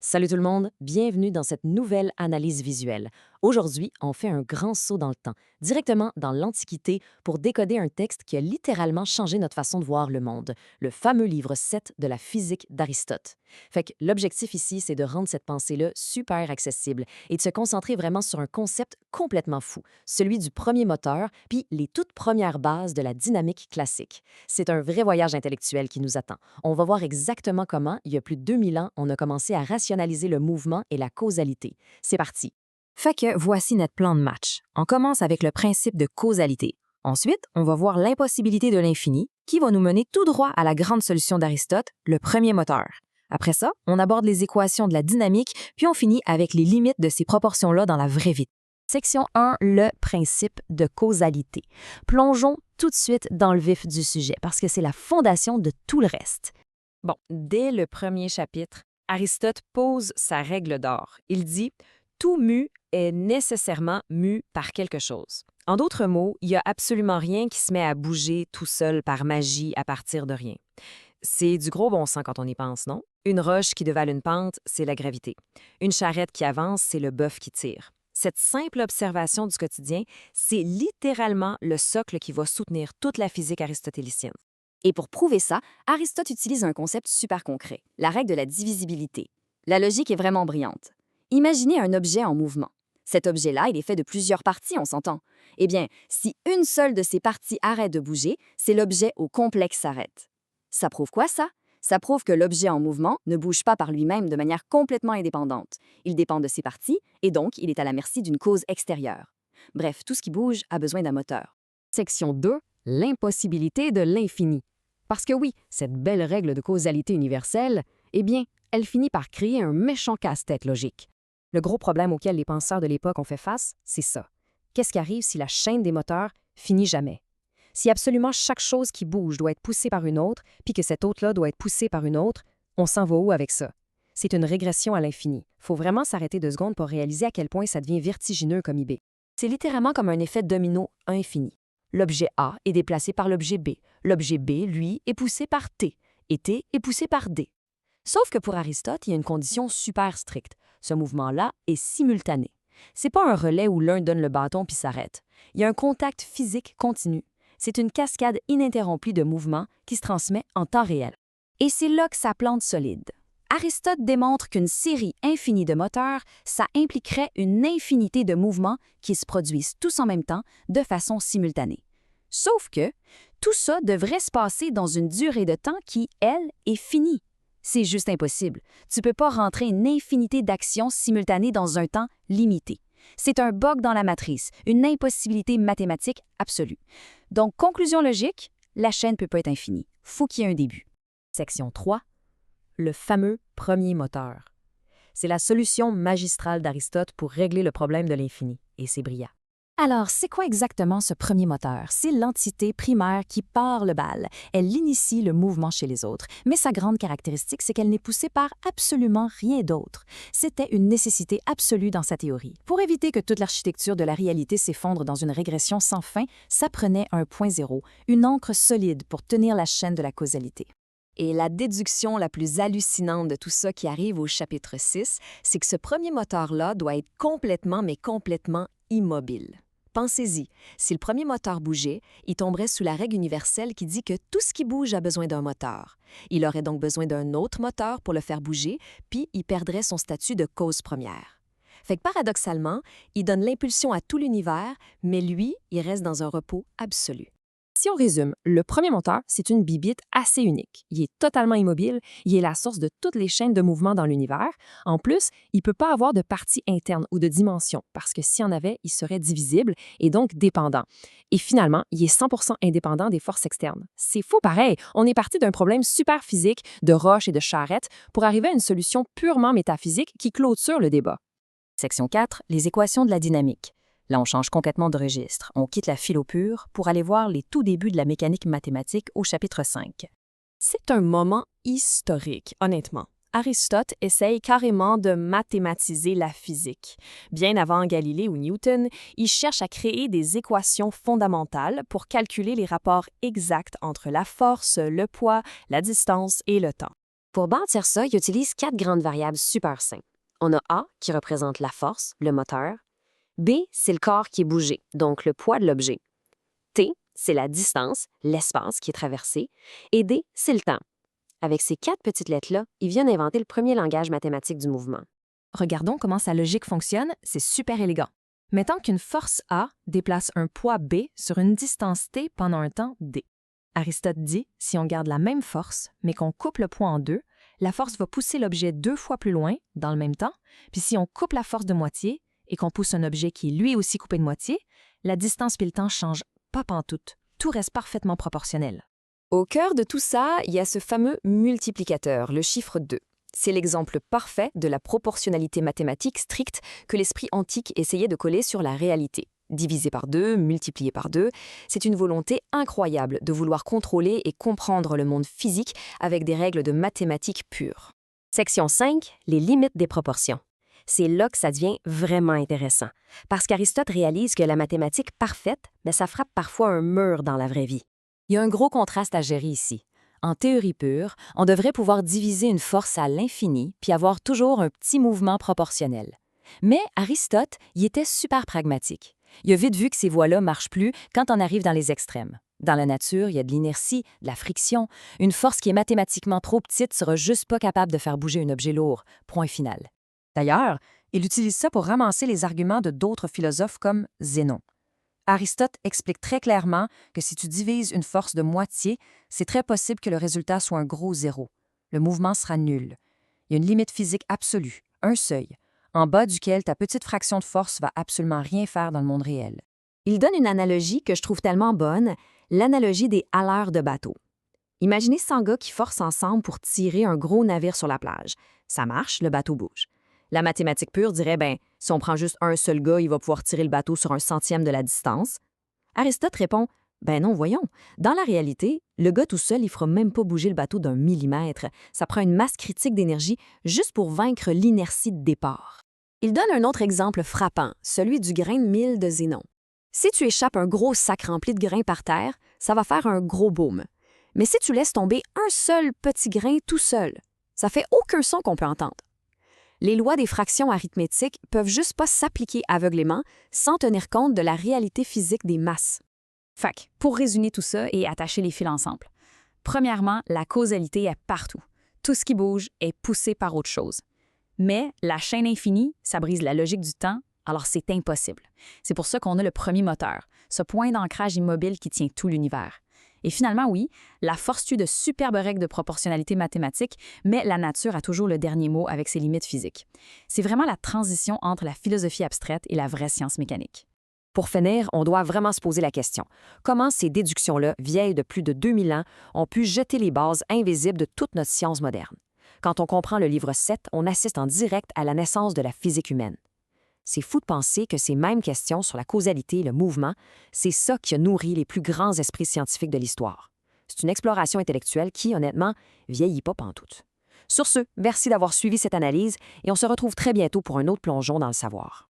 Salut tout le monde, bienvenue dans cette nouvelle analyse visuelle. Aujourd'hui, on fait un grand saut dans le temps, directement dans l'Antiquité, pour décoder un texte qui a littéralement changé notre façon de voir le monde, le fameux livre 7 de la physique d'Aristote. Fait que l'objectif ici, c'est de rendre cette pensée-là super accessible et de se concentrer vraiment sur un concept complètement fou, celui du premier moteur, puis les toutes premières bases de la dynamique classique. C'est un vrai voyage intellectuel qui nous attend. On va voir exactement comment, il y a plus de 2000 ans, on a commencé à rationaliser le mouvement et la causalité. C'est parti. Fait que voici notre plan de match. On commence avec le principe de causalité. Ensuite, on va voir l'impossibilité de l'infini, qui va nous mener tout droit à la grande solution d'Aristote, le premier moteur. Après ça, on aborde les équations de la dynamique, puis on finit avec les limites de ces proportions-là dans la vraie vie. Section 1, le principe de causalité. Plongeons tout de suite dans le vif du sujet parce que c'est la fondation de tout le reste. Bon, dès le premier chapitre, Aristote pose sa règle d'or. Il dit « Tout mu est nécessairement mu par quelque chose ». En d'autres mots, il n'y a absolument rien qui se met à bouger tout seul par magie à partir de rien. C'est du gros bon sens quand on y pense, non? Une roche qui dévale une pente, c'est la gravité. Une charrette qui avance, c'est le bœuf qui tire. Cette simple observation du quotidien, c'est littéralement le socle qui va soutenir toute la physique aristotélicienne. Et pour prouver ça, Aristote utilise un concept super concret, la règle de la divisibilité. La logique est vraiment brillante. Imaginez un objet en mouvement. Cet objet-là, il est fait de plusieurs parties, on s'entend. Eh bien, si une seule de ces parties arrête de bouger, c'est l'objet au complet qui s'arrête. Ça prouve quoi, ça? Ça prouve que l'objet en mouvement ne bouge pas par lui-même de manière complètement indépendante. Il dépend de ses parties, et donc il est à la merci d'une cause extérieure. Bref, tout ce qui bouge a besoin d'un moteur. Section 2, l'impossibilité de l'infini. Parce que oui, cette belle règle de causalité universelle, eh bien, elle finit par créer un méchant casse-tête logique. Le gros problème auquel les penseurs de l'époque ont fait face, c'est ça. Qu'est-ce qui arrive si la chaîne des moteurs finit jamais? Si absolument chaque chose qui bouge doit être poussée par une autre, puis que cette autre-là doit être poussée par une autre, on s'en va où avec ça? C'est une régression à l'infini. Faut vraiment s'arrêter 2 secondes pour réaliser à quel point ça devient vertigineux comme idée. C'est littéralement comme un effet domino infini. L'objet A est déplacé par l'objet B. L'objet B, lui, est poussé par T, et T est poussé par D. Sauf que pour Aristote, il y a une condition super stricte. Ce mouvement-là est simultané. C'est pas un relais où l'un donne le bâton puis s'arrête. Il y a un contact physique continu. C'est une cascade ininterrompue de mouvements qui se transmet en temps réel. Et c'est là que ça plante solide. Aristote démontre qu'une série infinie de moteurs, ça impliquerait une infinité de mouvements qui se produisent tous en même temps, de façon simultanée. Sauf que tout ça devrait se passer dans une durée de temps qui, elle, est finie. C'est juste impossible. Tu ne peux pas rentrer une infinité d'actions simultanées dans un temps limité. C'est un bug dans la matrice, une impossibilité mathématique absolue. Donc, conclusion logique, la chaîne ne peut pas être infinie. Faut qu'il y ait un début. Section 3, le fameux premier moteur. C'est la solution magistrale d'Aristote pour régler le problème de l'infini, et c'est brillant. Alors, c'est quoi exactement ce premier moteur? C'est l'entité primaire qui part le bal. Elle initie le mouvement chez les autres. Mais sa grande caractéristique, c'est qu'elle n'est poussée par absolument rien d'autre. C'était une nécessité absolue dans sa théorie. Pour éviter que toute l'architecture de la réalité s'effondre dans une régression sans fin, ça prenait un point zéro, une ancre solide pour tenir la chaîne de la causalité. Et la déduction la plus hallucinante de tout ça qui arrive au chapitre 6, c'est que ce premier moteur-là doit être complètement, mais complètement immobile. Pensez-y, si le premier moteur bougeait, il tomberait sous la règle universelle qui dit que tout ce qui bouge a besoin d'un moteur. Il aurait donc besoin d'un autre moteur pour le faire bouger, puis il perdrait son statut de cause première. Fait que paradoxalement, il donne l'impulsion à tout l'univers, mais lui, il reste dans un repos absolu. Si on résume, le premier moteur, c'est une bibite assez unique. Il est totalement immobile, il est la source de toutes les chaînes de mouvement dans l'univers. En plus, il ne peut pas avoir de partie interne ou de dimension, parce que s'il y en avait, il serait divisible et donc dépendant. Et finalement, il est 100% indépendant des forces externes. C'est faux pareil, on est parti d'un problème super physique, de roches et de charrettes, pour arriver à une solution purement métaphysique qui clôture le débat. Section 4, les équations de la dynamique. Là, on change complètement de registre. On quitte la philo pure pour aller voir les tout débuts de la mécanique mathématique au chapitre 5. C'est un moment historique, honnêtement. Aristote essaye carrément de mathématiser la physique. Bien avant Galilée ou Newton, il cherche à créer des équations fondamentales pour calculer les rapports exacts entre la force, le poids, la distance et le temps. Pour bâtir ça, il utilise 4 grandes variables super simples. On a A, qui représente la force, le moteur. B, c'est le corps qui est bougé, donc le poids de l'objet. T, c'est la distance, l'espace qui est traversé. Et D, c'est le temps. Avec ces 4 petites lettres-là, il vient d'inventer le premier langage mathématique du mouvement. Regardons comment sa logique fonctionne, c'est super élégant. Mettons qu'une force A déplace un poids B sur une distance T pendant un temps D. Aristote dit, si on garde la même force, mais qu'on coupe le poids en deux, la force va pousser l'objet 2 fois plus loin, dans le même temps, puis si on coupe la force de moitié et qu'on pousse un objet qui est lui aussi coupé de moitié, la distance puis le temps changent pas pantoute. Tout reste parfaitement proportionnel. Au cœur de tout ça, il y a ce fameux multiplicateur, le chiffre 2. C'est l'exemple parfait de la proportionnalité mathématique stricte que l'esprit antique essayait de coller sur la réalité. Divisé par 2, multiplié par 2, c'est une volonté incroyable de vouloir contrôler et comprendre le monde physique avec des règles de mathématiques pures. Section 5, les limites des proportions. C'est là que ça devient vraiment intéressant, parce qu'Aristote réalise que la mathématique parfaite, ça frappe parfois un mur dans la vraie vie. Il y a un gros contraste à gérer ici. En théorie pure, on devrait pouvoir diviser une force à l'infini puis avoir toujours un petit mouvement proportionnel. Mais Aristote y était super pragmatique. Il a vite vu que ces voies-là ne marchent plus quand on arrive dans les extrêmes. Dans la nature, il y a de l'inertie, de la friction. Une force qui est mathématiquement trop petite sera juste pas capable de faire bouger un objet lourd. Point final. D'ailleurs, il utilise ça pour ramasser les arguments de d'autres philosophes comme Zénon. Aristote explique très clairement que si tu divises une force de moitié, c'est très possible que le résultat soit un gros zéro. Le mouvement sera nul. Il y a une limite physique absolue, un seuil, en bas duquel ta petite fraction de force va absolument rien faire dans le monde réel. Il donne une analogie que je trouve tellement bonne, l'analogie des haleurs de bateau. Imaginez 100 gars qui forcent ensemble pour tirer un gros navire sur la plage. Ça marche, le bateau bouge. La mathématique pure dirait, si on prend juste un seul gars, il va pouvoir tirer le bateau sur un centième de la distance. Aristote répond, non, voyons. Dans la réalité, le gars tout seul, il fera même pas bouger le bateau d'un millimètre. Ça prend une masse critique d'énergie juste pour vaincre l'inertie de départ. Il donne un autre exemple frappant, celui du grain de mil de Zénon. Si tu échappes un gros sac rempli de grains par terre, ça va faire un gros boom. Mais si tu laisses tomber un seul petit grain tout seul, ça fait aucun son qu'on peut entendre. Les lois des fractions arithmétiques peuvent juste pas s'appliquer aveuglément sans tenir compte de la réalité physique des masses. Fac, pour résumer tout ça et attacher les fils ensemble. Premièrement, la causalité est partout. Tout ce qui bouge est poussé par autre chose. Mais la chaîne infinie, ça brise la logique du temps, alors c'est impossible. C'est pour ça qu'on a le premier moteur, ce point d'ancrage immobile qui tient tout l'univers. Et finalement, oui, la force tue de superbes règles de proportionnalité mathématique, mais la nature a toujours le dernier mot avec ses limites physiques. C'est vraiment la transition entre la philosophie abstraite et la vraie science mécanique. Pour finir, on doit vraiment se poser la question. Comment ces déductions-là, vieilles de plus de 2000 ans, ont pu jeter les bases invisibles de toute notre science moderne? Quand on comprend le livre 7, on assiste en direct à la naissance de la physique humaine. C'est fou de penser que ces mêmes questions sur la causalité et le mouvement, c'est ça qui a nourri les plus grands esprits scientifiques de l'histoire. C'est une exploration intellectuelle qui, honnêtement, vieillit pas pantoute. Sur ce, merci d'avoir suivi cette analyse et on se retrouve très bientôt pour un autre plongeon dans le savoir.